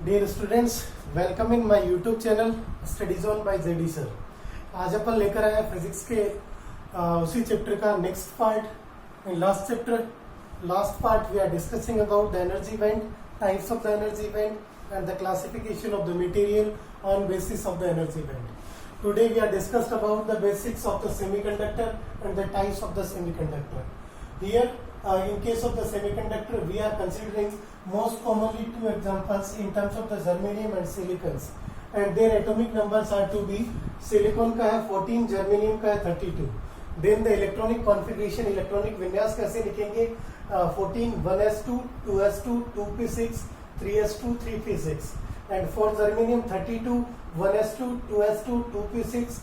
Dear students, welcome in my YouTube channel study zone by JD sir. आज अपन लेकर आए फिजिक्स के उसी चैप्टर का next part. In last part we are discussing about the energy band, types of the energy band and the classification of the material on basis of the energy band. Today we are discussed about the basics of the semiconductor and the types of the semiconductor. Here, in case of the semiconductor, we are considering most commonly two examples in terms of the germanium and silicons, and their atomic numbers are to be silicon का है 14, germanium का है 32. Then the electronic configuration, electronic विन्यास कैसे लिखेंगे? 14 1s2 2s2 2p6 3s2 3p6, and for germanium 32 1s2 2s2 2p6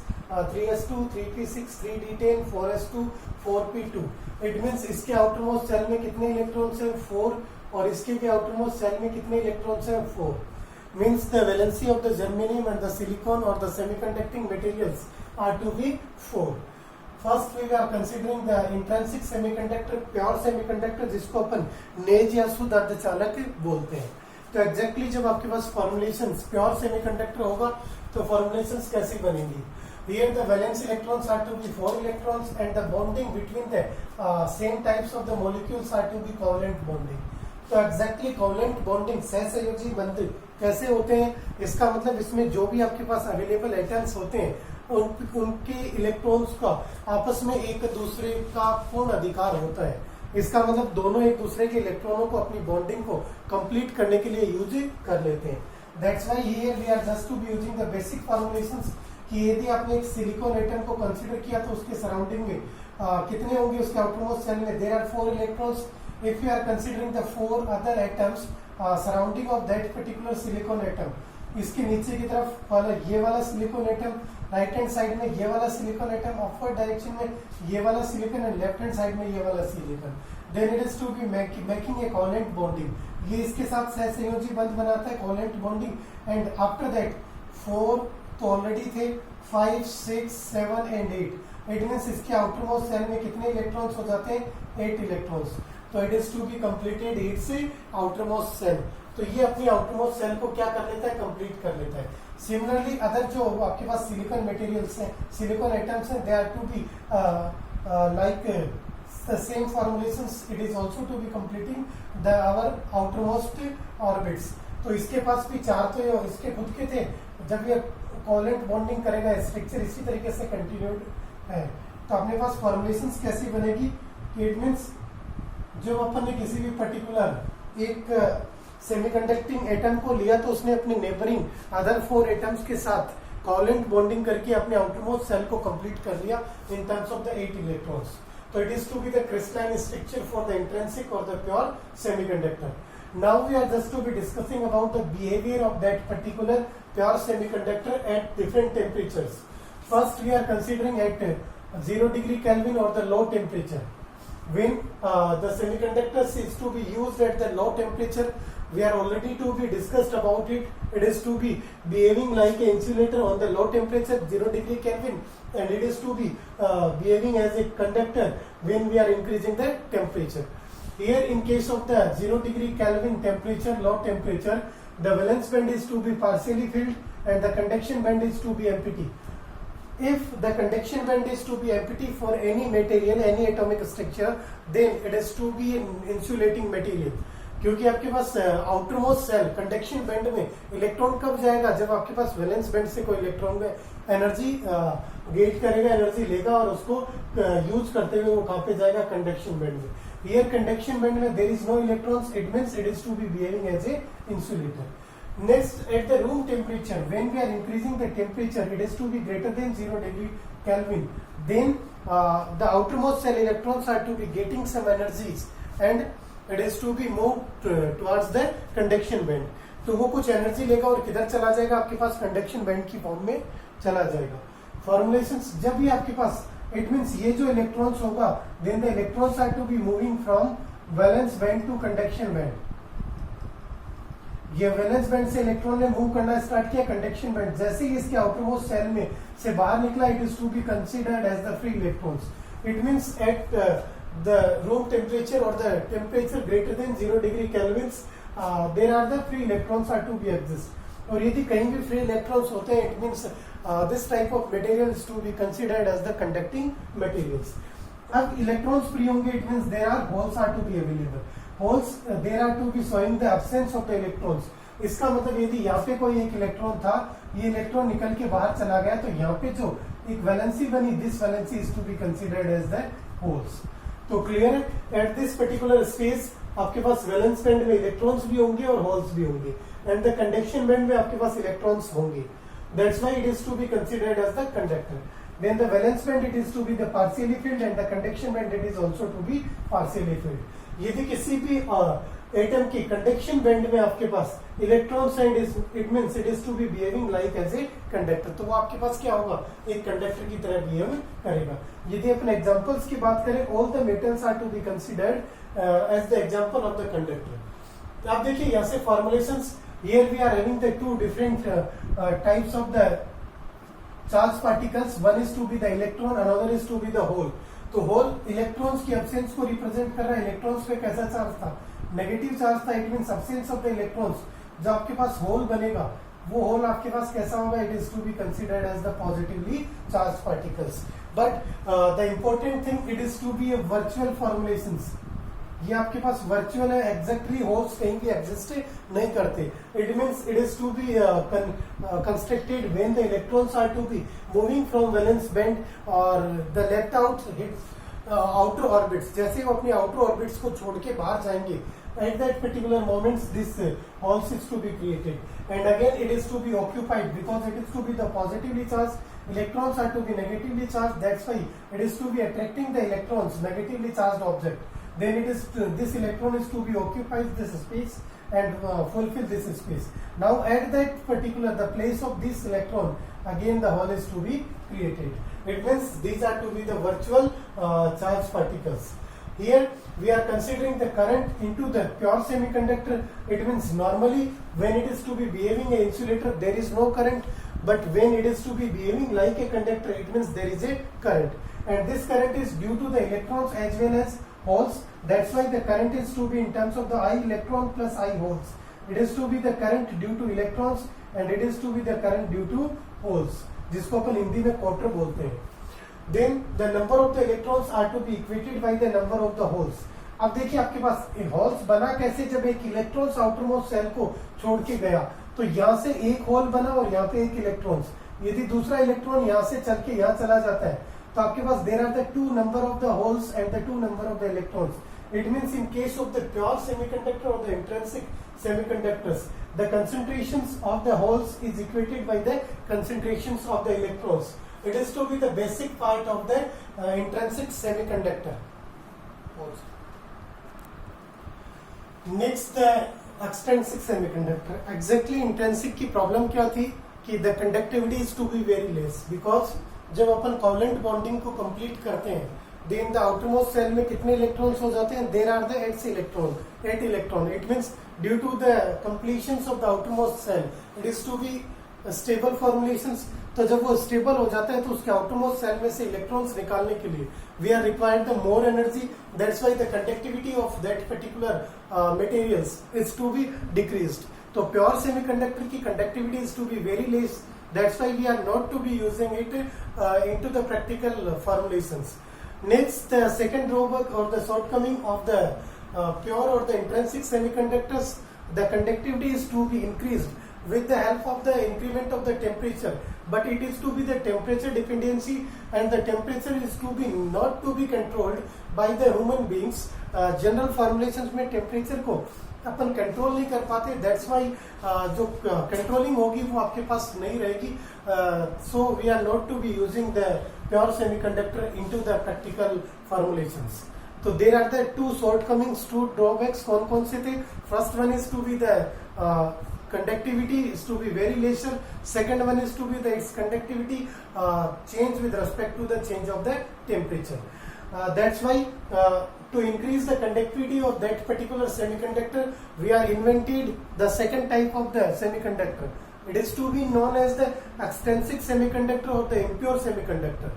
3s2 3p6 3d10 4s2 4p2. It means इसके outermost shell में कितने इलेक्ट्रॉन्स हैं? 4. और इसके भी आउटरमोस्ट सेल में कितने इलेक्ट्रॉन्स हैं? 4. Means the valency of the germanium and the silicon और the semiconducting materials are to be 4. First we are considering the intrinsic semiconductor, pure semiconductor, जिसको अपन नेज या शुद्ध अर्धचालक बोलते हैं. तो एग्जैक्टली जब आपके पास फॉर्मुलेशंस प्योर सेमीकंडक्टर होगा तो फॉर्मुलेशंस कैसी बनेंगी? Here the valence electrons are to be 4 electrons and the bonding between the same types of the molecules are to be covalent bonding. तो एग्जैक्टली कोवलेंट बॉन्डिंग सहसंयोजी बंध कैसे होते हैं? इसका मतलब इसमें जो भी आपके पास अवेलेबल एटम्स होते हैं उनके इलेक्ट्रॉन्स का आपस में एक दूसरे का पूर्ण अधिकार होता है. इसका मतलब दोनों एक दूसरे के इलेक्ट्रॉनों को अपनी बॉन्डिंग को कंप्लीट करने के लिए यूज कर लेते हैं. That's why here we are just to be using the basic formulations कि यदि आपने एक सिलिकॉन एटम को कंसीडर किया तो उसके सराउंडिंग में कितने होंगे उसके आउटरमोस्ट सेल में? There are 4 electrons. If you are considering the 4 other atoms surrounding of that particular silicon atom, इसके नीचे की तरफ वाला ये वाला silicon atom, right hand side में ये वाला सिलिकॉन एटम, अपवर्ड डायरेक्शन में ये वाला silicon and left hand side में ये वाला silicon, then it is to be making a covalent bonding. ये इसके साथ सहसंयोजी बंध बनाता है covalent bonding. And after that 4 तो ऑलरेडी थे, 5 6 7 एंड 8. इट मीन्स इसके आउटरमोस्ट सेल में कितने इलेक्ट्रॉन्स हो जाते हैं? 8 इलेक्ट्रॉन्स. तो it is to be completed 8 से आउटरमोस्ट सेल. तो ये अपनी आउटरमोस्ट सेल को क्या कर लेता है? कंप्लीट कर लेता है. सिमिलरली अदर जो आपके पास सिलिकॉन मटेरियल्स हैं, सिलिकॉन एटम्स हैं, they are to be like the same formulations. It is also to be completing the our outermost orbits. तो इसके पास भी 4 तो इसके खुद के थे. जब ये कोवलेंट बॉन्डिंग करेगा स्ट्रक्चर इसी तरीके से कंटिन्यूड है. तो अपने पास फॉर्मुलेशंस कैसी बनेगी? इट मीन्स जो अपन ने किसी भी पर्टिकुलर एक सेमीकंडक्टिंग एटम को लिया तो उसने अपने नेबरिंग अदर 4 एटम्स के साथ कोवलेंट बॉन्डिंग करके अपने आउटरमोस्ट सेल को कंप्लीट कर लिया in terms of the 8 electrons. तो it is to be the crystalline structure for the intrinsic और the pure semiconductor. Now we are just to be discussing about the behavior of that particular pure semiconductor at different temperatures. First we are considering at 0 degree Kelvin or the low temperature. When the semiconductor is to be used at the low temperature, we are already to be discussed about it. It is to be behaving like an insulator on the low temperature 0 degree Kelvin, and it is to be behaving as a conductor when we are increasing the temperature. Here in case of the 0 degree Kelvin temperature, low temperature, the valence band is to be partially filled and the conduction band is to be empty. If the conduction band is to be empty for any material, any atomic structure, then it is to be an insulating material. क्योंकि आपके पास outermost cell conduction band में electron कब जाएगा? जब आपके पास valence band से कोई इलेक्ट्रॉन में एनर्जी गेट करेगा, एनर्जी लेगा और उसको यूज करते हुए वो कहाँ पे जाएगा? कंडक्शन बैंड में. Here conduction band में there is no electrons, it means it is to be behaving as a insulator. Next, at the room temperature, when we are increasing the temperature, it is to be greater than 0 degree Kelvin. Then the outermost cell electrons are to be getting some energies and it is to be moved towards the conduction band. तो वो कुछ energy लेगा और किधर चला जाएगा? आपके पास conduction band की फॉर्म में चला जाएगा. फॉर्मुलेशंस जब भी आपके पास, इट मीन्स ये जो इलेक्ट्रॉन्स होगा, then the electrons are to be moving from valence band to conduction band. ये वैलेंस बैंड से इलेक्ट्रॉन ने मूव करना स्टार्ट किया कंडक्शन बैंड. जैसे ही इसके आउटरमोस्ट सेल में से बाहर निकला, it is to be considered as the free electrons. It means at the room temperature और the temperature greater than 0 degree Kelvins, there are the free electrons are to be exist, और यदि कहीं भी free electrons होते हैं it means this type of materials to be considered as the conducting materials. अब electrons free होंगे it means there are holes are to be available, holes there are to be showing the absence of the electrons. इसका मतलब यदि यहाँ पे कोई एक electron था, ये इलेक्ट्रॉन निकल के बाहर चला गया, तो यहाँ पे जो एक वैलेंसी बनी, this valency is to be considered as the holes. तो क्लियर है, एट दिस पर्टिकुलर स्पेस आपके पास वैलेंस बैंड में इलेक्ट्रॉन्स भी होंगे और होल्स भी होंगे, एंड द कंडक्शन बैंड में आपके पास इलेक्ट्रॉन्स होंगे, that's why it is to be considered as the conductor. Then the valence band it is to be the partially filled and the conduction band it is also to be partially filled. यदि किसी भी atom की conduction band में आपके पास electrons and it means it is to be behaving like as a conductor, तो वो आपके पास क्या होगा, एक कंडक्टर की तरह बिहेव करेगा। यदि अपन एग्जांपल्स की बात करें, all the metals are to be considered as the example of the conductor. तो आप देखिए यहाँ से formulations, here we are having the two different types of the charge particles, one is to be the electron, another is to be the hole. तो hole electrons की absence को represent कर रहा है, इलेक्ट्रॉन्स पे कैसा चार्ज था, नेगेटिव चार्ज था, it means absence of the electrons. जब आपके पास होल बनेगा वो होल आपके पास कैसा होगा, it is to be considered as the positively charge particles. But the important thing, it is to be a virtual formulations, ये आपके पास वर्चुअल है, एग्जैक्टली होल्स कहीं भी एग्जिस्ट नहीं करते। It means it is to be constructed when the electrons are to be moving from valence band और the left out hits outer orbits, जैसे वो अपनी आउटर ऑर्बिट्स को छोड़ के बाहर जाएंगे, at that particular moments this holes is to be created, and again it is to be occupied because it is to be the positively charged, electrons are to be negatively charged, that's why it is to be attracting the electrons, negatively charged object, then it is this electron is to be occupied this space and fulfill this space. Now at that particular the place of this electron, again the hole is to be created. It means these are to be the virtual charged particles. Here we are considering the current into the pure semiconductor. It means normally when it is to be behaving a insulator there is no current, but when it is to be behaving like a conductor it means there is a current, and this current is due to the electrons as well as holes. That's why the current is to be in terms of the I electron plus I holes. It is to be the current due to electrons and it is to be the current due to holes, जिसको अपन हिंदी में quarter बोलते हैं। Then the number of the electrons are to be equated by the number of the holes. अब देखिए आपके पास holes बना कैसे, जब एक इलेक्ट्रॉन्स आउटरमोस्ट सेल को छोड़ के गया तो यहाँ से एक होल बना और यहाँ पे एक इलेक्ट्रॉन्स, यदि दूसरा इलेक्ट्रॉन यहाँ से चल के यहाँ चला जाता है तो आपके पास there are the two number of the holes and the two number of the electrons. It means in case of the pure semiconductor और the intrinsic semiconductors, the concentrations of the holes is equated by the concentrations of the electrons. It is to be the basic part of the intrinsic semiconductor. Next, the extrinsic semiconductor. Exactly intrinsic की problem क्या थी कि the conductivity is to be very less because जब अपन covalent bonding को complete करते हैं then the outermost cell में कितने electrons हो जाते हैं, there are the 8 electron. It means due to the completions of the outermost cell it is to be stable formulations. तो जब वो स्टेबल हो जाता है तो उसके आउटरमोस्ट सेल में से इलेक्ट्रॉन्स निकालने के लिए we are required the more energy, that's why the conductivity of that particular materials is to be decreased. तो प्योर सेमीकंडक्टर की conductivity is to be very less, that's why we are not to be using it into the practical formulations. Next, the second drawback और the shortcoming of the pure और the intrinsic semiconductors, the conductivity is to be increased with the help of the increment of the temperature, but it is to be the temperature dependency and the temperature is to be not to be controlled by the human beings. General formulations में temperature को अपन control नहीं कर पाते, that's why जो controlling होगी वो आपके पास नहीं रहेगी, so we are not to be using the pure semiconductor into the practical formulations. तो there are the two shortcomings, two drawbacks. कौन कौन से थे? First one is to be the conductivity is to be very lesser. Second one is to be the its conductivity change with respect to the change of the temperature. That's why to increase the conductivity of that particular semiconductor, we are invented the second type of the semiconductor. It is to be known as the extrinsic semiconductor or the impure semiconductor.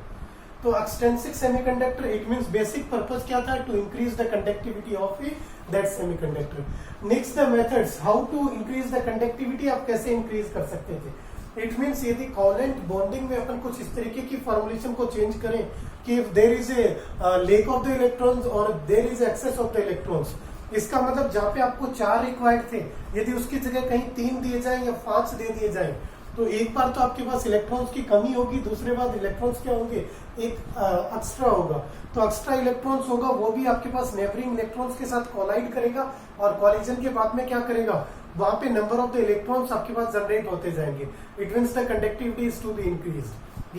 तो extensive semiconductor it means basic purpose क्या था, to increase the conductivity of that semiconductor. Next the methods how to increase the conductivity, आप कैसे increase कर सकते थे। It means यदि covalent bonding में अपन कुछ इस तरीके की फॉर्मुलेशन को चेंज करें कि if there is a lack of the electrons और there is excess of the electrons, इसका मतलब जहां पे आपको 4 रिक्वायर्ड थे, यदि उसकी जगह कहीं 3 दिए जाए या 5 दे दिए जाए, तो एक बार तो आपके पास इलेक्ट्रॉन्स की कमी होगी, दूसरे बार इलेक्ट्रॉन्स क्या होंगे, एक एक्स्ट्रा होगा। तो एक्स्ट्रा इलेक्ट्रॉन्स होगा, वो भी आपके पास नेबरिंग इलेक्ट्रॉन्स के साथ कोलाइड करेगा और कोलिजन के बाद में क्या करेगा, वहां पे नंबर ऑफ द इलेक्ट्रॉन्स आपके पास जनरेट होते जाएंगे। It means the conductivity is to be increased.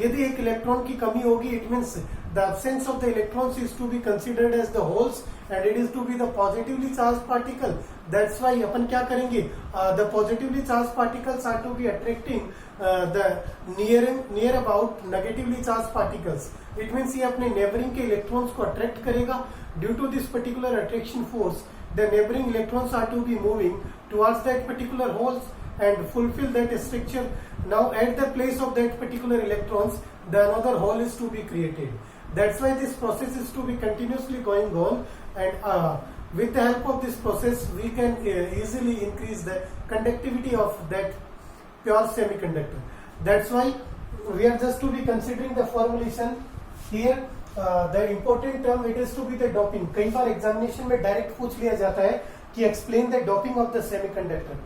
यदि एक इलेक्ट्रॉन की कमी होगी, it means the absence of the electrons is to be considered as the holes and it is to be the positively charged particle. That's why अपन क्या करेंगे, the positively charged particles are to be attracting the near about negatively charged particles. It means ये अपने neighboring के electrons को attract करेगा. Due to this particular attraction force, the neighboring electrons are to be moving towards that particular holes and fulfill that structure. Now at the place of that particular electrons, the another hole is to be created. That's why this process is to be continuously going on, and with the help of this process we can easily increase the conductivity of that pure semiconductor. That's why we are just to be considering the formulation here. The important term it is to be the doping. कई बार examination में direct पूछ लिया जाता है कि explain the doping of the semiconductor.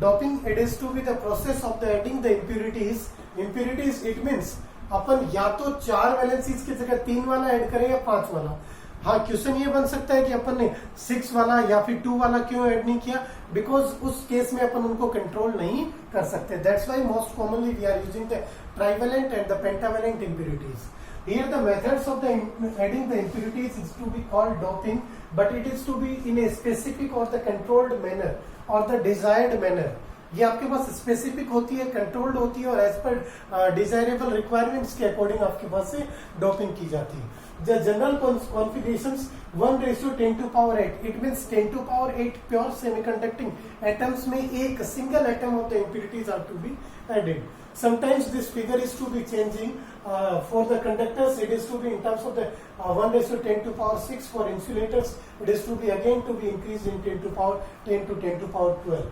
Doping it is to be the process of the adding the impurities. Impurities it means अपन या तो 4 valencies की जगह 3 वाला ऐड करें या 5 वाला। हाँ, क्वेश्चन ये बन सकता है कि अपन ने 6 वाला या फिर 2 वाला क्यों ऐड नहीं किया, बिकॉज उस केस में अपन उनको कंट्रोल नहीं कर सकते। That's why most commonly we are using the trivalent and the pentavalent impurities. Here the methods of the adding the impurities is to be called doping, but it is to be in a specific or the controlled manner or the desired manner. ये आपके पास specific होती है, controlled होती है और as per desirable requirements के according आपके पास से डोपिंग की जाती है। The general configurations 1:10⁸. It means 10⁸ pure semiconducting atoms में एक single atom of the impurities are to be added. Sometimes this figure is to be changing. For the conductors, it is to be in terms of the 1:10⁶. For insulators, it is to be again to be increased in 10⁻10 to 10⁻12.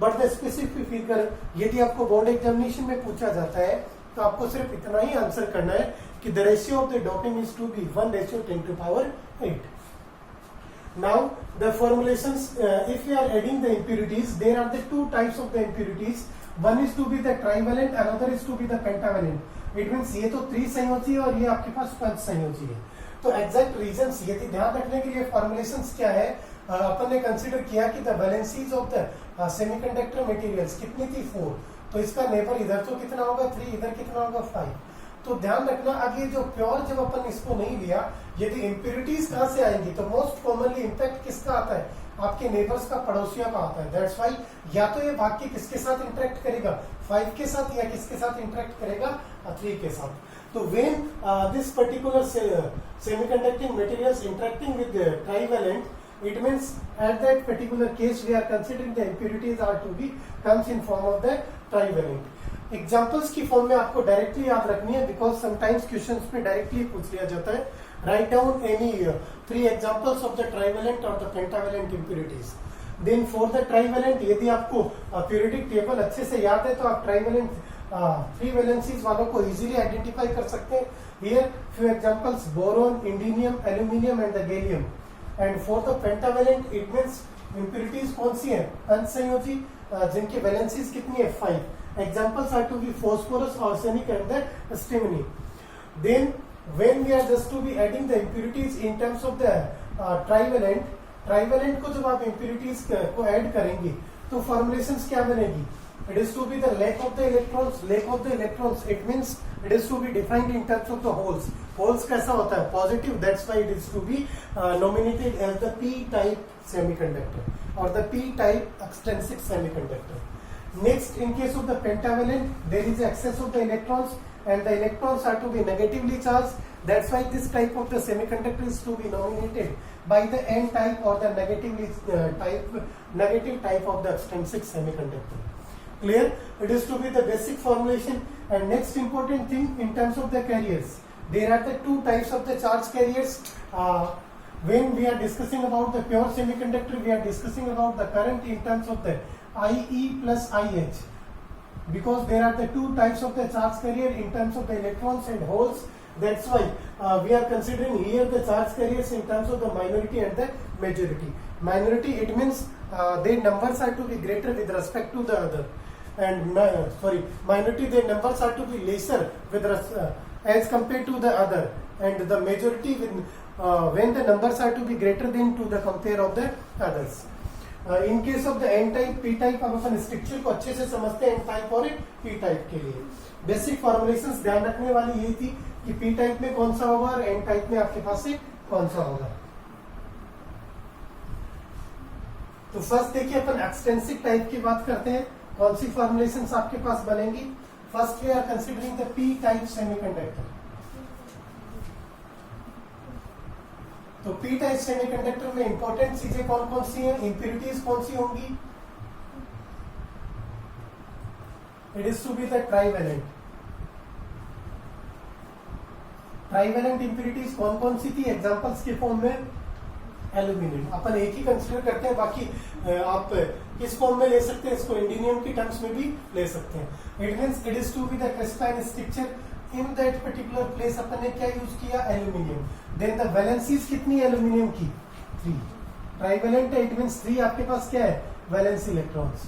But the specific figure, यदि आपको board examination में पूछा जाता है तो आपको सिर्फ इतना ही आंसर करना है कि the ratio of the doping is to be 1:10⁸. Now the formulations, if we are adding the impurities, there are the 2 types of the impurities. One is to be the trivalent, another is to be the pentavalent. It means ये तो त्रिसंयोजी है और ये आपके पास पंचसंयोजी है। तो exact reasons यदि ध्यान रखने के लिए फॉर्मुलेशंस क्या है, अपन ने कंसीडर किया कि the valencies of the semiconductor materials कितनी थी 4, तो इसका नेबर इधर तो कितना होगा 3, इधर कितना होगा 5। तो ध्यान रखना आगे जो प्योर जब अपन इसको नहीं लिया, यदि इम्प्यूरिटीज कहां से आएंगी तो मोस्ट कॉमनली इम्पैक्ट किसका आता है, आपके नेबर्स का, पड़ोसियों का आता है। दैट्स व्हाई या तो ये वाक्य किसके साथ इंटरेक्ट करेगा 5 के साथ, या किसके साथ इंटरेक्ट करेगा 3 के साथ। तो when this particular semiconducting materials interacting with trivalent, it means at that particular case we are considering the impurities are to be comes in form of the trivalent. Examples की फॉर्म में आपको directly याद रखनी है, because sometimes questions में directly पूछ लिया जाता है। Write down any 3 examples of the trivalent और the pentavalent impurities. Then for the trivalent, यदि आपको पीरियोडिक टेबल अच्छे से याद है तो आप ट्राइवेलेंट 3 वैलेंसीज वालों को इजीली आइडेंटिफाई कर सकते हैं। Here few examples, boron, indium, aluminium and the gallium. And for the pentavalent it means impurities कौन सी है, पंचसंयोजी, जिनकी वैलेंसीज कितनी है 5। Examples are to be phosphorus, arsenic and the antimony. Then when we are just to be adding the impurities in terms of the trivalent को जब आप impurities को add करेंगे तो formulations क्या बनेगी, it is to be the lack of the electrons, it means it is to be defined in terms of the holes कैसा होता है positive, that's why it is to be nominated as the p-type semiconductor or the p-type extrinsic semiconductor. Next, in case of the pentavalent, there is excess of the electrons and the electrons are to be negatively charged. That's why this type of the semiconductor is to be nominated by the n-type or the negative type of the extrinsic semiconductor. Clear? It is to be the basic formulation. And next important thing in terms of the carriers. There are the two types of the charge carriers. When we are discussing about the pure semiconductor, we are discussing about the current in terms of the IE plus IH, because there are the two types of the charge carrier in terms of the electrons and holes. That's why we are considering here the charge carriers in terms of the minority and the majority. Minority, it means their numbers are to be greater with respect to the other, and minority, their numbers are to be lesser with as compared to the other, and the majority when the numbers are to be greater than to the compare of the others. In case of the N type P type, अब अपन structure को अच्छे से समझते हैं N type और P type के लिए। बेसिक फॉर्मुलेशंस ध्यान रखने वाली यही थी कि पी टाइप में कौन सा होगा और एन टाइप में आपके पास से कौन सा होगा। तो फर्स्ट देखिए अपन एक्सटेंसिव टाइप की बात करते हैं, कौन सी फॉर्मुलेशंस आपके पास बनेंगी। First we are considering the P type semiconductor. तो पी टाइप सेमीकंडक्टर में इंपॉर्टेंट चीजें कौन कौन सी हैं, इंप्योरिटीज कौन सी होंगी। It is to be the trivalent. Trivalent impurities कौन कौन सी थी एग्जांपल्स के फॉर्म में, एल्यूमिनियम। अपन एक ही कंसिडर करते हैं, बाकी आप किस फॉर्म में ले सकते हैं, इसको इंडिनियम की टर्म्स में भी ले सकते हैं। It means it is to be the crystalline structure. In that particular place अपन ने क्या यूज किया, एल्यूमिनियम। देन द वैलेंसीज कितनी एल्यूमिनियम की, 3। ट्राइवेलेंट है, इट मीन्स 3 आपके पास क्या है, वैलेंस इलेक्ट्रॉन्स।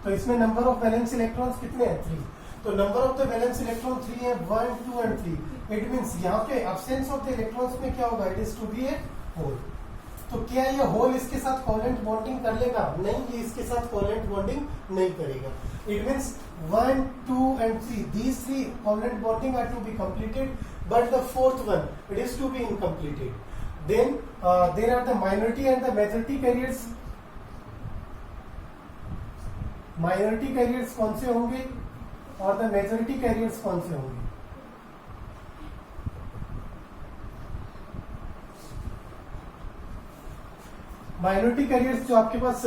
तो इसमें नंबर ऑफ वैलेंस इलेक्ट्रॉन्स कितने हैं, 3। तो number of the valence electron 3 है, 1, 2 एंड 3। इट मीन्स यहाँ पे एब्सेंस ऑफ द इलेक्ट्रॉन्स में क्या होगा, it is to be a hole. तो क्या ये होल इसके साथ कोवेलेंट बॉन्डिंग कर लेगा, नहीं, ये इसके साथ कोवेलेंट बॉन्डिंग नहीं करेगा। It means 1, 2 and 3, these 3 covalent bonding are to be completed, but the fourth one, it is to be incompleted. Then there are the minority and the majority carriers. Minority carriers कौन से होंगे और the majority carriers कौन से होंगे। Minority carriers जो आपके पास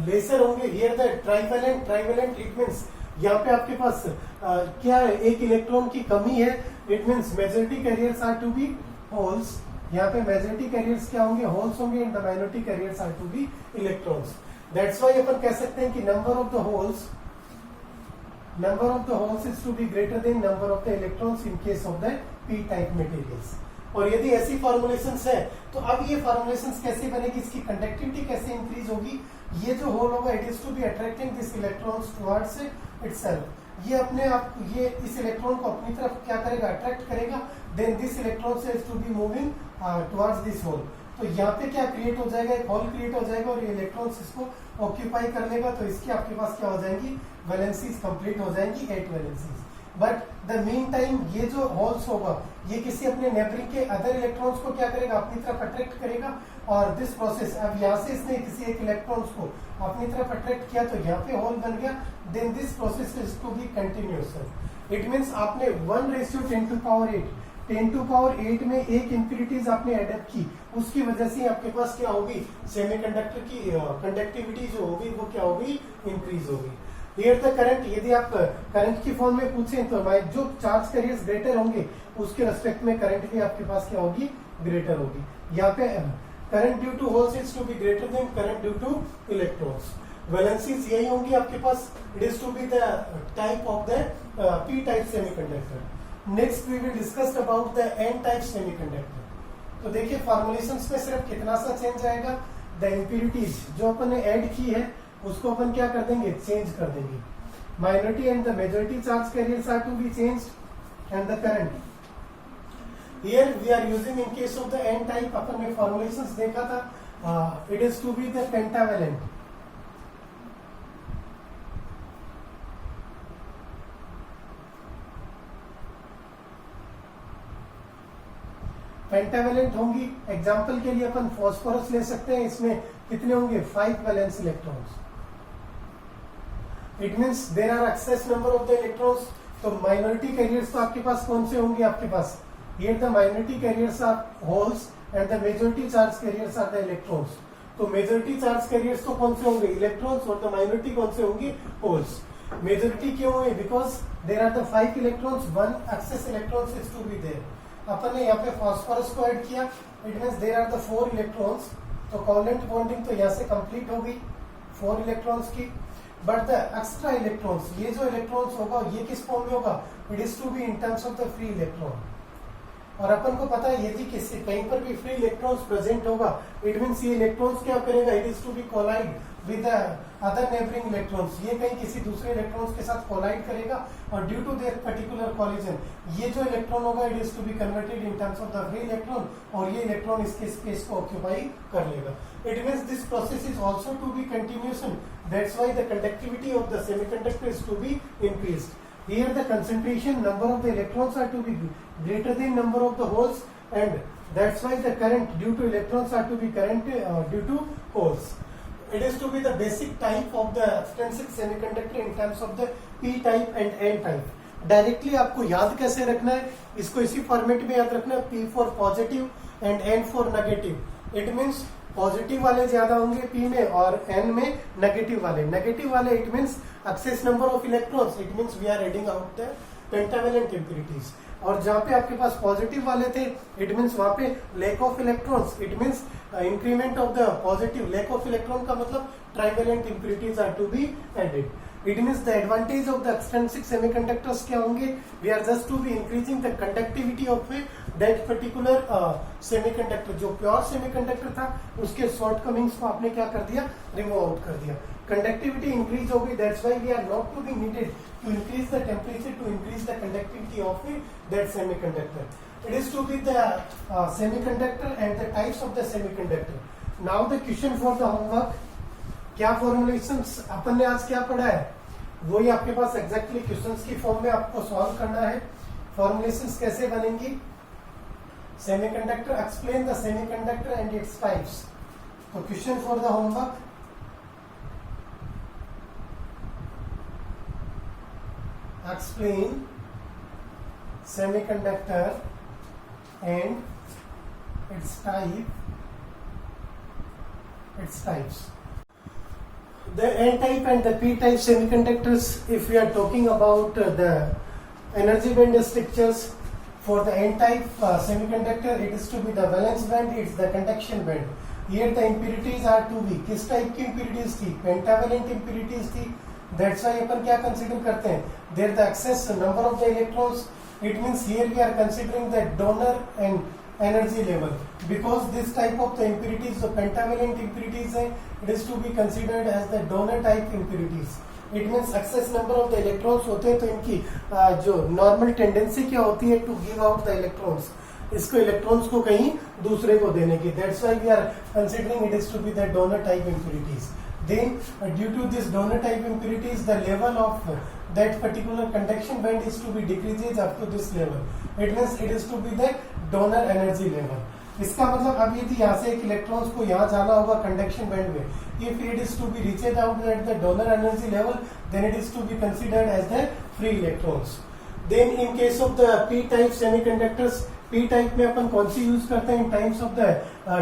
laser होंगे, here the trivalent. Trivalent it means यहाँ पे आपके पास क्या है, एक इलेक्ट्रॉन की कमी है। It means majority carriers are to be holes. यहाँ पे मेजॉरिटी कैरियर्स क्या होंगे, होल्स होंगे, and the minority carriers are to be electrons. That's why अपन कह सकते हैं कि number of the holes is to be greater than number of the electrons in case of the P type materials. और यदि ऐसी formulations है तो अब ये फॉर्मुलेशंस कैसे बनेगी, इसकी कंडक्टिविटी कैसे इंक्रीज होगी। ये जो होल होगा, it is to be attracting this electrons towards itself. ये अपने आप, ये इस इलेक्ट्रॉन को अपनी तरफ क्या करेगा, अट्रैक्ट करेगा। Then this electron is to be moving towards this hole. तो यहाँ पे क्या क्रिएट हो जाएगा, एक होल क्रिएट हो जाएगा और ये इलेक्ट्रॉन्स इसको ऑक्यूपाई कर लेगा। तो इसकी आपके पास क्या हो जाएंगी, वैलेंसीज कंप्लीट हो जाएंगी, 8 valencies. But the mean time ये जो होल्स होगा, ये किसी अपने नेबरिंग के अदर इलेक्ट्रॉन्स को क्या करेगा, अपनी तरफ अट्रैक्ट करेगा। और दिस प्रोसेस, अब यहाँ से इसने किसी एक इलेक्ट्रॉन्स को अपनी तरफ अट्रैक्ट किया तो यहाँ पे होल बन गया। Then this process is to be continuous. It means आपने 1:10⁸ 10⁸ में एक इंप्योरिटीज आपने एडअप की, उसकी वजह से आपके पास क्या होगी, सेमीकंडक्टर की कंडक्टिविटी जो होगी वो क्या होगी, इंक्रीज होगी। हियर द करंट, यदि आप करंट की फॉर्म में पूछें तो जो चार्ज कैरियर्स ग्रेटर होंगे उसके रेस्पेक्ट में करंट भी आपके पास क्या होगी, ग्रेटर होगी। यहाँ पे current due to holes is to be greater than current due to electrons. Valencies यही होंगी आपके पास। It is to be the type of the P type semiconductor. Next we will discuss about the N type semiconductor. तो देखिए formulations में सिर्फ कितना सा चेंज आएगा, द इंप्योरिटीज जो अपन ने ऐड की है उसको अपन क्या कर देंगे, चेंज कर देंगे। Minority and the majority charge carriers are to be changed and the current. Here we are using in case of the N type, अपन ने फॉर्मुलेशंस देखा था, it is to be the pentavalent. Pentavalent होंगी। Example के लिए अपन phosphorus ले सकते हैं, इसमें कितने होंगे, 5 valence electrons. It means there are excess number of the electrons. तो माइनॉरिटी कैरियर्स तो आपके पास कौन से होंगे, आपके पास here the minority carriers are holes and the majority charge carriers are the electrons. तो मेजॉरिटी चार्ज कैरियर्स तो कौन से होंगे, इलेक्ट्रॉन्स, और द माइनॉरिटी कौन से होंगे, होल्स। मेजोरिटी क्यों हुई? Because there are the 5 electrons, 1 excess electrons is to be there. अपन ने यहाँ पे फॉस्फोरस को ऐड किया, it means there are the 4 electrons, तो कोवलेंट बॉन्डिंग तो यहाँ से कंप्लीट हो गई 4 इलेक्ट्रॉन्स की। बट द एक्स्ट्रा इलेक्ट्रॉन्स, ये जो इलेक्ट्रॉन्स होगा ये किस फॉर्म में होगा? It is to be in terms of the free electron. और अपन को पता है यदि किसी कहीं पर भी फ्री इलेक्ट्रॉन्स प्रेजेंट होगा, इट मीन्स ये इलेक्ट्रॉन्स क्या करेगा? It is to be collide with other neighbouring electrons, ये कहीं किसी दूसरे इलेक्ट्रॉन्स के साथ कोलाइड करेगा और due to their particular collision ये जो इलेक्ट्रॉन होगा it is to be converted in terms of the free electron और ये इलेक्ट्रॉन इसके स्पेस को ऑक्यूपाई कर लेगा। It means this process is also to be continuation, that's why the conductivity of the semiconductor is to be increased. Here the concentration number of the electrons are to be greater than number of the holes, and that's why the current due to electrons are to be current due to holes. It is to be the basic type of the extrinsic semiconductor in terms of the p type and n type. Directly आपको याद कैसे रखना है? इसको इसी format में याद रखना है, p for positive and n for negative. It means positive वाले ज्यादा होंगे p में और n में नेगेटिव वाले। नेगेटिव वाले it means excess number of electrons, it means we are adding out the pentavalent impurities. और जहाँ पे आपके पास पॉजिटिव वाले थे इट मीन्स वहां पे lack of electrons, it means increment of the positive. Lack of electron का मतलब trivalent impurities are to be added. It means the advantage of the extrinsic semiconductors क्या होंगे? We are just to be increasing the conductivity of that particular semiconductor. जो pure semiconductor था उसके shortcomings को आपने क्या कर दिया? Remove out कर दिया। Conductivity increase हो गई, that's why we are not to be needed to increase the temperature to increase the conductivity of that semiconductor. It is to be the semiconductor and the types of the semiconductor. Now the question for the homework, क्या formulations अपन ने आज क्या पढ़ा है वही आपके पास एग्जैक्टली क्वेश्चंस की फॉर्म में आपको सॉल्व करना है। फॉर्मुलेशंस कैसे बनेंगी? Semiconductor, explain the semiconductor and its types. तो question for the homework, explain semiconductor and its types. The n-type and the p-type semiconductors, if we are talking about the energy band structures, for the n-type semiconductor, it is to be the valence band, it's the conduction band. Here the impurities are to be, किस type की impurities थी? Pentavalent impurities थी। That's why अपन क्या consider करते हैं? There the excess number of the electrons. It means here we are considering the donor and energy level, because this type of the impurities, the pentavalent impurities है, it is to be considered as the donor type impurities. It means excess number of the electrons होते हैं तो इनकी जो normal tendency क्या होती है to give out the electrons, इसको इलेक्ट्रॉन्स को कहीं दूसरे को देने की। That's why we are considering it is to be the donor type impurities. Then due to this donor type impurities, the level of that particular conduction band is to be decreases up to this level. It means it is to be the donor energy level. इसका मतलब अब यदि यहाँ से एक electrons को यहाँ जाना होगा कंडक्शन बैंड में, if it is to be reached out at the donor energy level, then it is to be considered as the free electrons. Then in case of the p-type semiconductors, p-type में अपन कौन सी use करते हैं? In times of the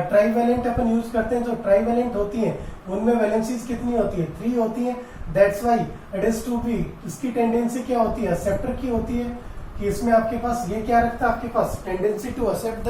trivalent अपन use करते हैं। जो trivalent होती हैं उनमें वैलेंसीज कितनी होती है? 3 होती है। That's why it is to be, इसकी टेंडेंसी क्या होती है? एक्सेप्टर की होती है कि इसमें आपके पास ये क्या रखता है? आपके पास tendency to accept the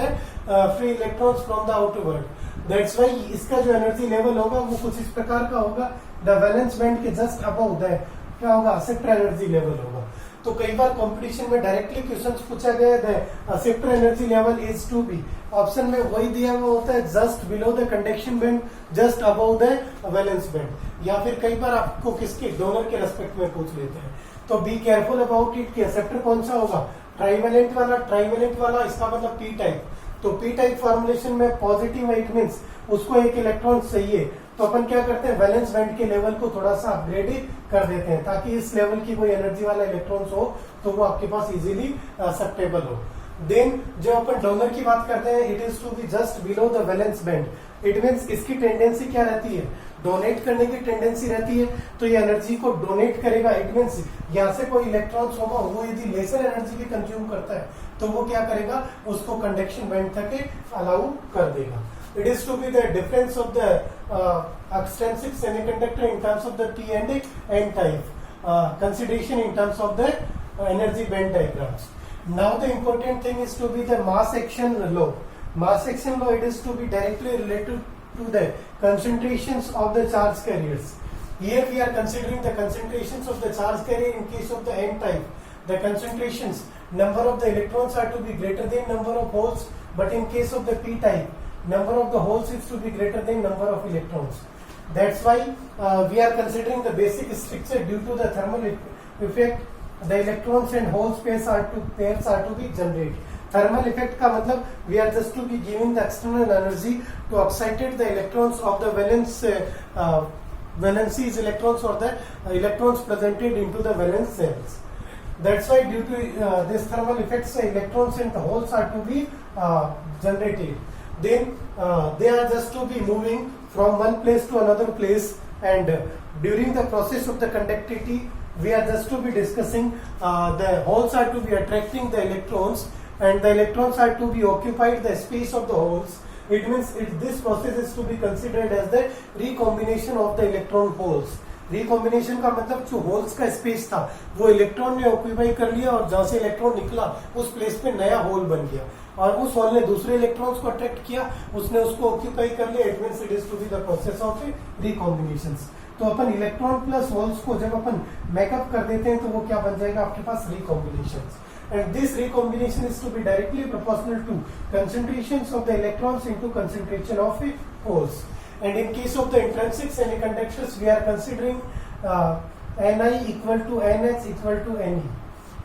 free electrons from the outer world. That's why इसका जो एनर्जी लेवल होगा वो कुछ इस प्रकार का होगा, द वैलेंस बैंड के जस्ट अबव द क्या होगा? एक्सेप्टर एनर्जी लेवल होगा। तो कई बार कंपटीशन में डायरेक्टली क्वेश्चन पूछा गया है acceptor energy level is to be, option में वही दिया हुआ होता है just below the conduction band, just above the valence band, या फिर कई बार आपको किसके डोनर के रेस्पेक्ट में पूछ लेते हैं। तो बी केयरफुल अबाउट इट कि एक्सेप्टर कौन सा होगा? ट्राइवेलेंट वाला। ट्राइवेलेंट वाला इसका मतलब पी टाइप। तो पी टाइप फॉर्मुलेशन में पॉजिटिव इट मीन्स उसको एक इलेक्ट्रॉन चाहिए, तो अपन क्या करते हैं? वैलेंस बैंड के लेवल को थोड़ा सा अपग्रेड कर देते हैं ताकि इस लेवल की कोई एनर्जी वाला इलेक्ट्रॉन्स हो तो वो आपके पास इजीली एक्सेप्टेबल हो। देन जो अपन डोनर की बात करते हैं, it is to be just below the valence band. It means इसकी टेंडेंसी क्या रहती है? डोनेट करने की टेंडेंसी रहती है, तो ये एनर्जी को डोनेट करेगा। इट मीन्स यहाँ से कोई इलेक्ट्रॉन्स होगा वो यदि लेसर एनर्जी भी कंज्यूम करता है तो वो क्या करेगा? उसको कंडक्शन बैंड तक अलाउ कर देगा। It is to be the difference of the extrinsic semiconductor in terms of the P and N type. consideration in terms of the energy band diagrams. Now the important thing is to be the mass action law. Mass action law, it is to be directly related to the concentrations of the charge carriers. Here we are considering the concentrations of the charge carrier in case of the n type. The concentrations, number of the electrons are to be greater than number of holes, but in case of the p type, number of the holes is to be greater than number of electrons. That's why we are considering the basic structure. Due to the thermal effect, the electrons and holes pairs are to be generated. Thermal effect का मतलब we are just to be giving the external energy to excited the electrons of the valencies electrons or the electrons presented into the valence cells. That's why due to this thermal effects, the electrons and the holes are to be generated. Then they are just to be moving from one place to another place, and during the process of the conductivity, we are just to be discussing the holes are to be attracting the electrons, and the electrons are to be occupied the space of the holes. It means this process is to be considered as the recombination of the electron holes. Recombination का मतलब जो holes का space था वो electron ने occupy कर लिया, और जहां से इलेक्ट्रॉन निकला उस प्लेस पे नया होल बन गया, और उस होल ने दूसरे इलेक्ट्रॉन्स को अट्रैक्ट किया, उसने उसको ऑक्यूपाई कर लिया. It means it is to be the process of recombinations. तो अपन इलेक्ट्रॉन प्लस होल्स को जब अपन मेकअप कर देते हैं तो वो क्या बन जाएगा आपके पास, रिकॉम्बिनेशंस. And this recombination is to be directly proportional to concentrations of the electrons into concentration of holes. And in case of the intrinsic semiconductors, we are considering Ni equal to Nh equal to Ne.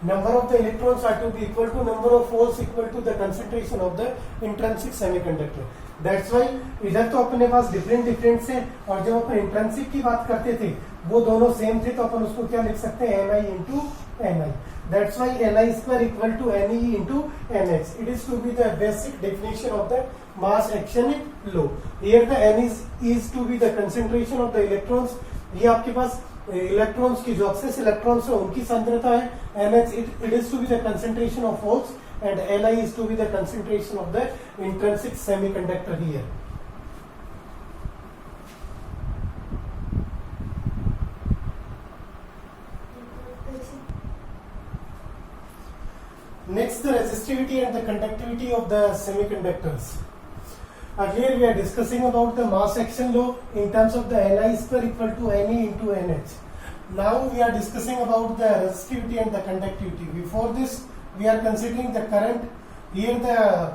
Number of the electrons are to be equal to number of holes equal to the concentration of the intrinsic semiconductor. That's why इधर तो अपने पास different से, और जब अपन intrinsic की बात करते थे वो दोनों सेम थे, तो अपन उसको क्या लिख सकते हैं, Ni into Ni. That's why Ni square equal to Ne into Nh. It is to be the basic definition of the mass action law. Here the N is to be the concentration of the electrons. ये आपके पास electrons की जो access electrons है उनकी सांद्रता है. Nh it is to be the concentration of holes, and Ni is to be the concentration of the intrinsic semiconductor here. Next, the resistivity and the conductivity of the semiconductors. Earlier we are discussing about the mass action law in terms of the Ni square equal to Ne into Nh. Now we are discussing about the resistivity and the conductivity. Before this, we are considering the current. Here the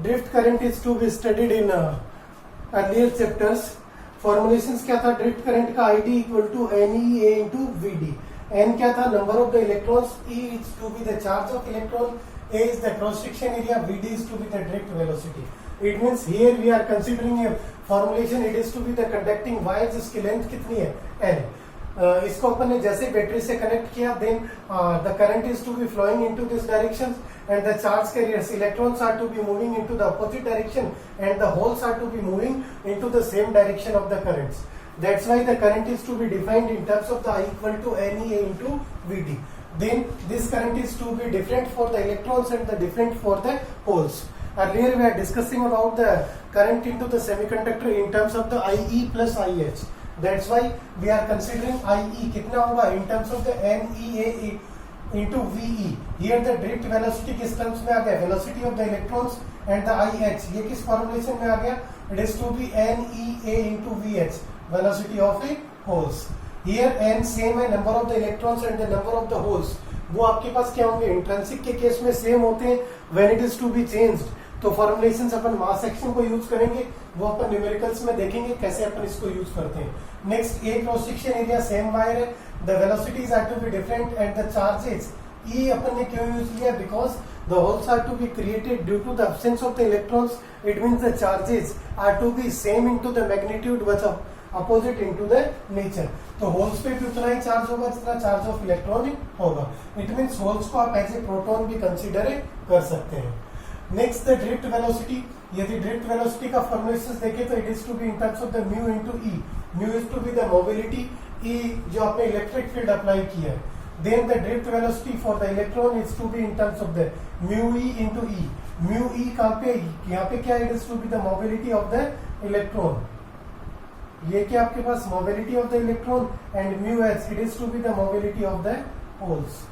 drift current is to be studied in earlier chapters. Formulations क्या था, drift current का ID equal to NEA into VD. N क्या था, number of the electrons, E is to be the charge of electron, A is the cross section area, VD is to be the drift velocity. It means here we are considering a formulation, it is to be the conducting wire जिसकी length कितनी है, N. इसको अपन ने जैसे battery से connect किया, then the current is to be flowing into this direction, and the charge carriers electrons are to be moving into the opposite direction, and the holes are to be moving into the same direction of the currents. That's why the current is to be defined in terms of the I equal to NEA into VD. Then this current is to be different for the electrons and the different for the holes. Earlier we are discussing about the current into the semiconductor in terms of the IE plus IH. That's why we are considering IE कितना होगा in terms of the NEA into VE. Here the drift velocity किस terms में आ गया, velocity of the electrons, and the IH ये किस formulation में आ गया, it is to be NEA into VH, velocity of the holes. Here N same है, number of the electrons and the number of the holes वो आपके पास क्या होंगे, इंट्रिंसिक के केस में सेम होते हैं, when it is to be changed तो फॉर्मुलेशंस अपन मास एक्शन को यूज करेंगे, वो अपन न्यूमेरिकल्स में देखेंगे कैसे अपन इसको यूज करते हैं. Next, a cross section area same wire है, the velocities are to be different and the charges. E अपन ने क्यों यूज किया, because the holes are to be created due to the absence of the electrons. It means the charges are to be same into the magnitude but opposite into the nature. तो holes पे भी उतना ही charge होगा जितना charge of electron होगा. It means holes को आप एज ए प्रोटॉन भी कंसीडर कर सकते हैं. Next, the drift velocity. यदि ड्रिफ्ट वेलोसिटी का फॉर्मुलेशंस देखें तो it is to be in terms of the mu into E. Mu is to be the mobility, E जो आपने इलेक्ट्रिक फील्ड अप्लाई किया है. Then the drift velocity for the electron is to be in terms of the mu E into E. Mu E कहां पे, यहाँ पे क्या, it is to be the mobility of the electron. ये क्या आपके पास mobility of the electron and mu H it is to be the mobility of the holes.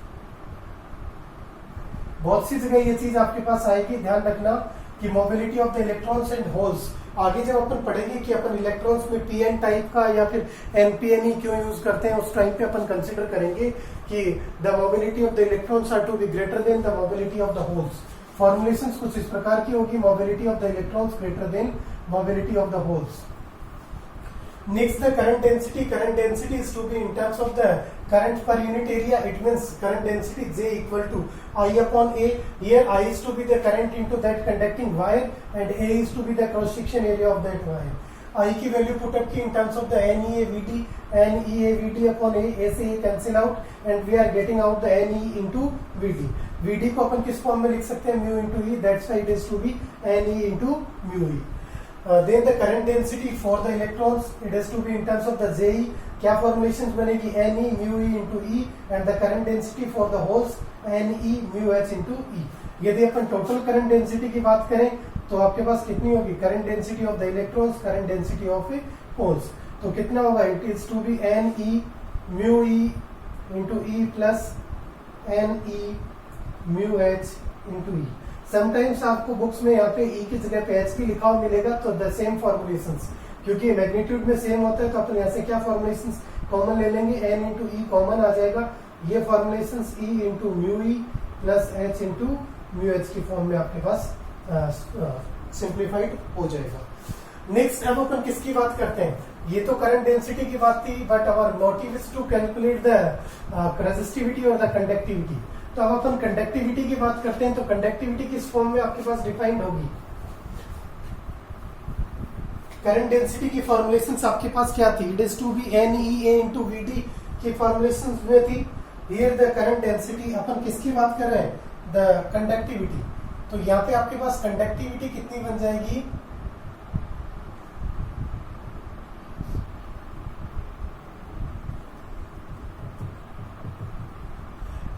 बहुत सी जगह ये चीज आपके पास आएगी, ध्यान रखना कि mobility of the electrons and holes. आगे जब अपन पढ़ेंगे कि अपन इलेक्ट्रॉन्स में पीएन टाइप का या फिर एनपीएनई क्यों यूज करते हैं, उस टाइम पे अपन कंसिडर करेंगे कि the mobility of the electrons are to be greater than the mobility of the holes. Formulations कुछ इस प्रकार की होगी, mobility of the electrons greater than mobility of the holes. Next, the current density. Current density is to be in terms of the current per unit area. It means current density J equal to I upon A. Here I is to be the current into that conducting wire and A is to be the cross section area of that wire. I की value put up की in terms of the NEAVD. NEAVD upon A. A से A cancel out and we are getting out the NE into VD. VD को अपन किस form में लिख सकते हैं, mu into E. That's why it is to be NE into mu E. Then the current density for the electrons it is to be in terms of the JE. क्या formulations बनेगी, Ne mu E into E and the current density for the holes Ne mu H into E. यदि अपन total current density की बात करें तो आपके पास कितनी होगी, current density of the electrons, current density of holes, तो कितना होगा, it is to be Ne mu E into E plus Ne mu H into E. Sometimes आपको बुक्स में यहाँ पे E की जगह पे H की लिखा हुआ मिलेगा, तो द सेम फॉर्मुलेशंस, क्योंकि मैग्नीट्यूड में सेम होता है तो अपन यहाँ से क्या फॉर्मुलेशंस कॉमन ले लेंगे, N इंटू E कॉमन आ जाएगा, ये formulations E into mu E plus H into mu H की फॉर्म में आपके पास सिंप्लीफाइड हो जाएगा। नेक्स्ट अब अपन किसकी बात करते हैं, ये तो करंट डेंसिटी की बात थी, but our motive is to calculate the resistivity और द कंडक्टिविटी। तो अब अपन कंडक्टिविटी की बात करते हैं, तो कंडक्टिविटी किस फॉर्म में आपके पास डिफाइंड होगी, करंट डेंसिटी की फॉर्मुलेशंस आपके पास क्या थी, it is to be NEA into VD की फॉर्मुलेशंस में थी। हियर द करंट डेंसिटी, अपन किसकी बात कर रहे हैं, द कंडक्टिविटी। तो यहाँ पे आपके पास कंडक्टिविटी कितनी बन जाएगी,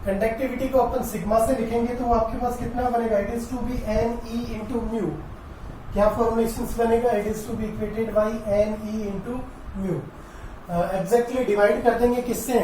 कंडक्टिविटी को अपन सिग्मा से लिखेंगे तो वो आपके पास कितना बनेगा, it is to be NE into mu. क्या फॉर्मुलेशंस बनेगा, it is to be equated by NE into mu. Exactly divide कर देंगे किससे,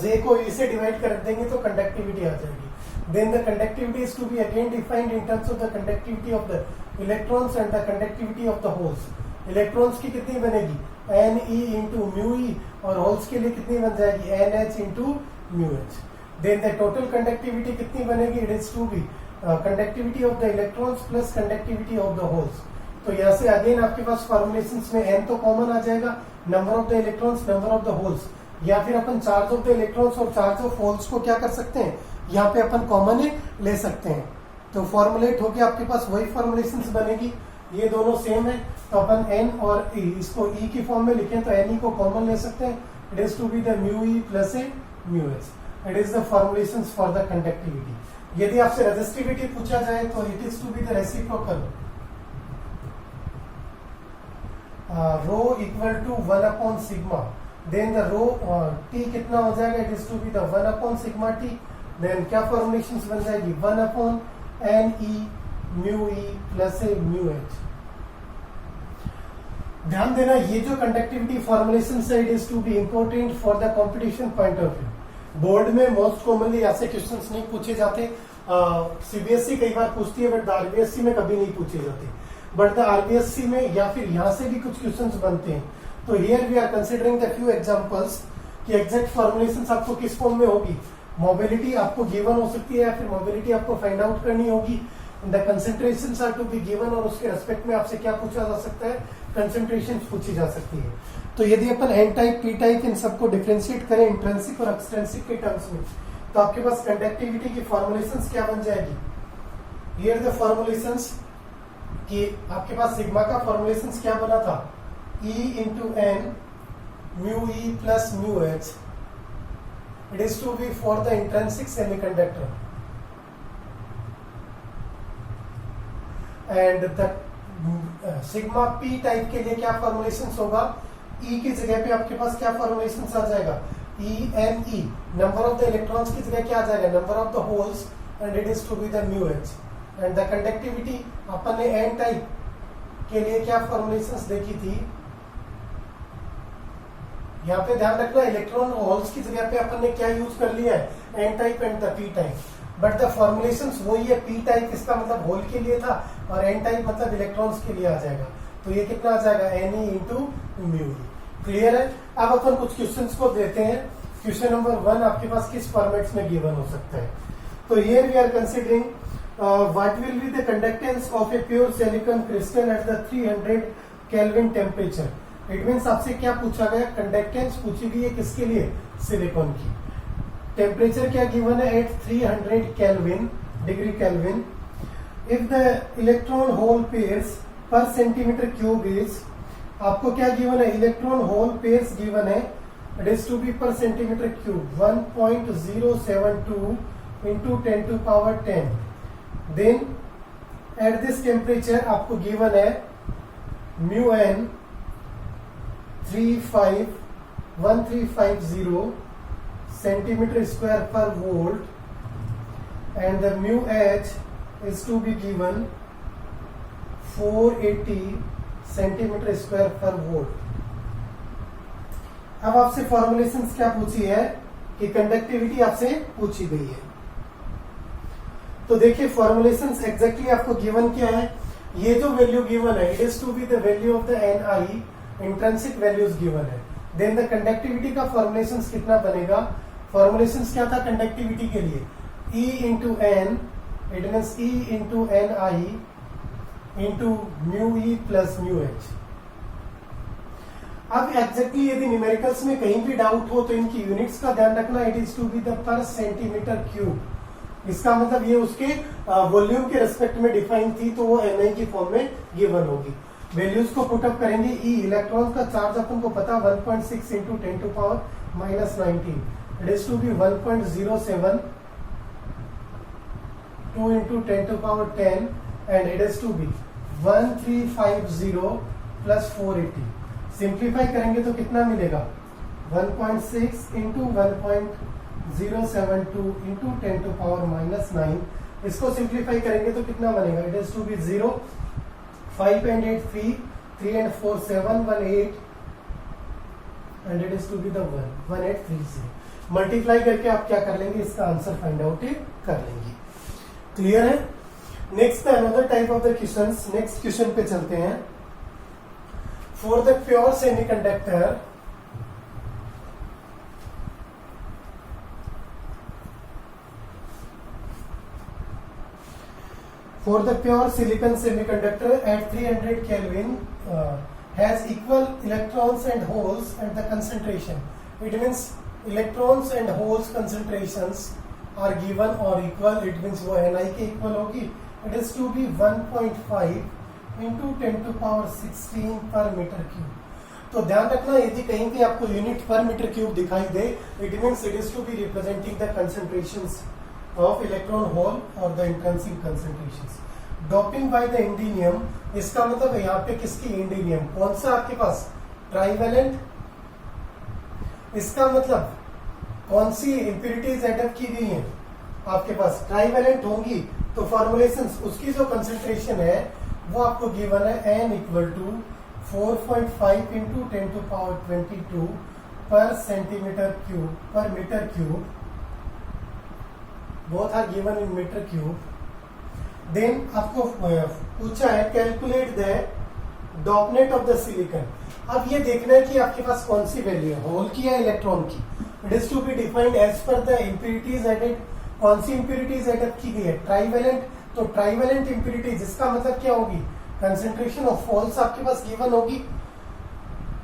J को E से डिवाइड कर देंगे तो कंडक्टिविटी आ जाएगी। Then the conductivity is to be again defined in terms of the conductivity of the electrons and the conductivity of the holes. Electrons की कितनी बनेगी, NE इंटू म्यू ई, और होल्स के लिए कितनी बन जाएगी, NH into mu H. Then the total conductivity कितनी बनेगी, it is to be conductivity of the electrons plus conductivity of the holes। तो यहाँ से अगेन आपके पास फॉर्मुलेशंस में n तो कॉमन आ जाएगा, number of the electrons, number of the holes, या फिर अपन चार्ज ऑफ द इलेक्ट्रॉन्स और चार्ज ऑफ होल्स को क्या कर सकते हैं, यहाँ पे अपन कॉमन ले सकते हैं। तो फॉर्मुलेट होके आपके पास वही फॉर्मुलेशंस बनेगी, ये दोनों सेम है, तो अपन n और E इसको E की फॉर्म में लिखें तो Ne को कॉमन ले सकते हैं, it is to be the mu E plus a mu H. It is the formulations for the conductivity. यदि आपसे रेजिस्टिविटी पूछा जाए तो it is to be the reciprocal rho equal to 1 upon sigma. Then the rho t कितना हो जाएगा, it is to be the 1 upon sigma T. Then क्या formulations बन जाएगी, 1 upon NE mu E plus a mu H. ध्यान देना ये जो कंडक्टिविटी फॉर्मुलेशन है it is to be important for the competition point of view. Board में most commonly ऐसे क्वेश्चंस नहीं पूछे जाते, सीबीएसई कई बार पूछती है बट आरबीएसई में कभी नहीं पूछे जाते, बट द आरबीएसई में या फिर यहाँ से भी कुछ क्वेश्चंस बनते हैं। तो here we are considering the few examples कि एग्जैक्ट फॉर्मुलेशंस आपको किस फॉर्म में होगी, मोबिलिटी आपको गिवन हो सकती है या फिर मोबिलिटी आपको फाइंड आउट करनी होगी, the concentrations are to be given, और उसके रेस्पेक्ट में आपसे क्या पूछा जा सकता है, कंसेंट्रेशन पूछी जा सकती है। तो यदि अपन एन टाइप पी टाइप इन सबको डिफरेंशिएट करें इंट्रिंसिक और एक्सट्रिंसिक के टर्म्स में, तो आपके पास कंडक्टिविटी की फॉर्मुलेशंस क्या बन जाएगी, हियर द फॉर्मुलेशंस कि आपके पास सिग्मा का फॉर्मुलेशंस क्या बना था, E into n mu E plus mu H, it is to be for the intrinsic semiconductor and the sigma p type के लिए क्या फॉर्मुलेशंस होगा, E की जगह पे आपके पास क्या फॉर्मुलेशंस आ जाएगा, E number of the electrons की जगह क्या आ जाएगा, number of the holes, and it is to be the mu H. And the conductivity अपन ने एन टाइप के लिए क्या फॉर्मुलेशंस देखी थी, यहाँ पे ध्यान रखना इलेक्ट्रॉन होल्स की जगह पे अपन ने क्या यूज कर लिया है, n type and the P type, but the formulation वही है। पी टाइप इसका मतलब होल के लिए था और एन टाइप मतलब इलेक्ट्रॉन्स के लिए आ जाएगा। तो ये कितना आ जाएगा, एन ई इंटू म्यू। क्लियर है। अब अपन कुछ क्वेश्चंस को देते हैं। क्वेश्चन नंबर 1 आपके पास किस फॉर्मेट्स में गिवन हो सकता है। तो here we are considering what will be the conductance of a pure silicon crystal at the 300 kelvin temperature. It means आपसे क्या पूछा गया, कंडक्टेंस पूछी गई है किसके लिए, सिलिकॉन की। टेम्परेचर क्या गिवन है, at 300 kelvin, degree kelvin. If the electron hole pairs per centimetre cube is, आपको क्या गिवन है, इलेक्ट्रॉन होल पेयर्स गिवन है, it is to be per centimetre cube 1.072 into 10 to power 10। Then at this temperature आपको given है mu n 1350 centimeter square per volt and the mu h is to be given 480 centimeter square per volt। अब आपसे formulations क्या पूछी है कि conductivity आपसे पूछी गई है। तो देखिए फॉर्मुलेशंस एग्जैक्टली आपको गिवन क्या है, ये जो वैल्यू गिवन है it is to be the value of the n i, intrinsic values given है। देन द कंडक्टिविटी का फॉर्मुलेशंस कितना बनेगा, फॉर्मुलेशंस क्या था कंडक्टिविटी के लिए, E into n, it means E into n i into mu E plus mu h. अब exactly यदि न्यूमेरिकल्स में कहीं भी डाउट हो तो इनकी यूनिट्स का ध्यान रखना, it is to be the per centimetre cube. इसका मतलब ये उसके वॉल्यूम के रेस्पेक्ट में डिफाइन थी तो वो एन आई की फॉर्म में गिवन होगी। वैल्यूज को पुटअप करेंगे। ई इलेक्ट्रॉन का चार्ज अपन को पता 1.6 into 10 to power -19, it is to be 1.072 into 10 to power 10 and it is to be 1350 plus 480। Simplify करेंगे तो कितना मिलेगा, 1.6 इंटू 1.072 इंटू 10 टू पावर -9। इसको सिंप्लीफाई करेंगे तो कितना बनेगा, it is to be 0, 5 and 8 3, 3 and 4 7, 1 8 and it is to be the 1830। Multiply करके आप क्या कर लेंगे, इसका आंसर फाइंड आउट कर लेंगे। क्लियर है। Next another type of the questions, next question पे चलते हैं। For the pure semiconductor for the pure silicon semiconductor at 300 Kelvin has equal electrons and holes and the concentration. It means electrons and holes concentrations are given or equal. It means वो Ni के equal होगी. It is to be 1.5 into 10 to power 16 per meter cube. तो ध्यान रखना यदि कहीं भी आपको यूनिट पर मीटर क्यूब दिखाई दे, it means it is to be representing the concentrations of electron hole or the intrinsic concentrations। Doping by the indium, इसका मतलब यहाँ पे किसकी, इंडिनियम। कौन सा आपके पास, ट्राइवेलेंट। इसका मतलब कौन सी इंप्यूरिटीज एडअप की गई हैं आपके पास, ट्राइवेलेंट होंगी तो फॉर्मुलेशंस उसकी जो कंसेंट्रेशन है वो आपको गिवन है n equal to 4.5 into 10 to power 22 per centimetre cube per metre cube, both are given in meter cube। देन आपको पूछा है calculate the dopant of the silicon. अब ये देखना है कि आपके पास कौन सी वैल्यू है, होल की या इलेक्ट्रॉन की। It is to be defined as per the impurities added. कौन सी इंप्यूरिटीज एडेड की गई है, ट्राइवेलेंट। तो ट्राइवेलेंट इंप्यूरिटीज इसका मतलब क्या होगी, कंसेंट्रेशन ऑफ होल्स आपके पास गिवन होगी।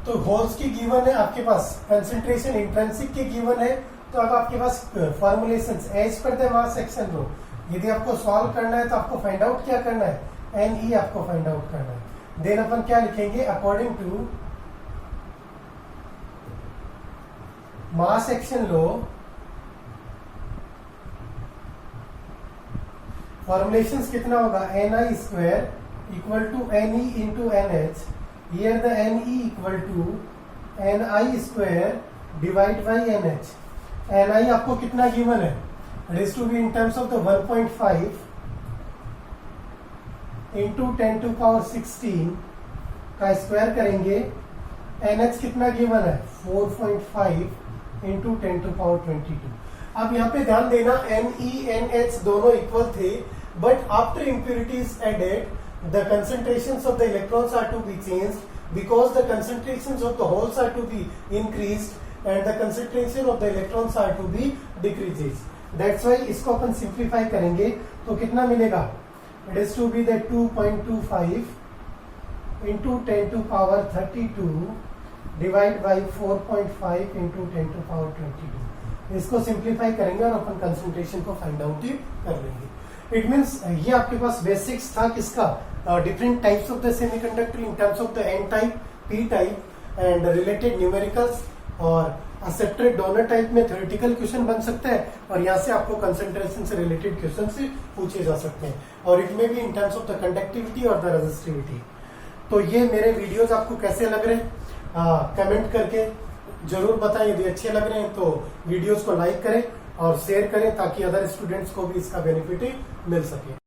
तो होल्स की गिवन है आपके पास, कंसेंट्रेशन इंट्रिंसिक की गिवन है। तो अब आपके पास formulations as per the mass action law. यदि आपको सॉल्व करना है तो आपको फाइंड आउट क्या करना है, एन ई आपको फाइंड आउट करना है। देन अपन क्या लिखेंगे, according to mass action law formulations कितना होगा, N I square equal to N E into N H. Here the N E equal to N I square divide by N H. N I आपको कितना given है, it is to be in terms of the 1.5 into 10 to power 16 का square करेंगे NH कितना given है 4.5 into 10⁻²2। अब यहाँ पे ध्यान देना NeNH दोनों इक्वल थे, but after impurities added the concentrations of the electrons are to be changed because the concentrations of the holes are to be increased and the concentration of the electrons are to be decreases. That's why इसको अपन simplify करेंगे तो कितना मिलेगा, it is to be the 2.25 into 10⁻32 divide by 4.5 into 10⁻22। इसको simplify करेंगे और अपन concentration को find out कर लेंगे। इट मींस ये आपके पास बेसिक्स था किसका, different types of the semiconductor in terms of the N type, P type and related numericals, और एक्सेप्टेड डोनर टाइप में थ्योरेटिकल क्वेश्चन बन सकता है और यहाँ से आपको कंसंट्रेशन से रिलेटेड क्वेश्चन से पूछे जा सकते हैं, और इट में भी इन टर्म्स ऑफ द कंडक्टिविटी और द रेजिस्टिविटी। तो ये मेरे वीडियोस आपको कैसे लग रहे हैं कमेंट करके जरूर बताएं। यदि अच्छे लग रहे हैं तो वीडियोस को लाइक करें और शेयर करें ताकि अदर स्टूडेंट्स को भी इसका बेनिफिट मिल सके।